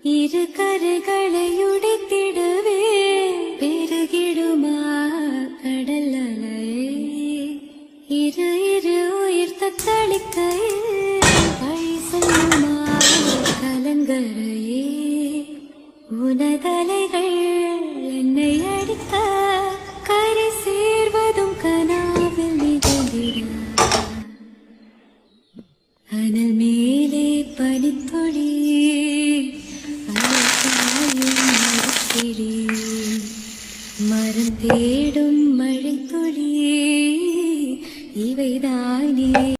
இரு கரைகளை உடைத்திடவே பெருகிடுமா கடல் அலையே. இரு இரு உயிர் தத்தளிக்கையில் வழி செல்லுமா கலங்கரையே. உனதலைகள் என்னை அடிக்க கரை சேர்வதும் கனாவில் நிகழ்ந்திட. அனல் மேலே பனித்துளி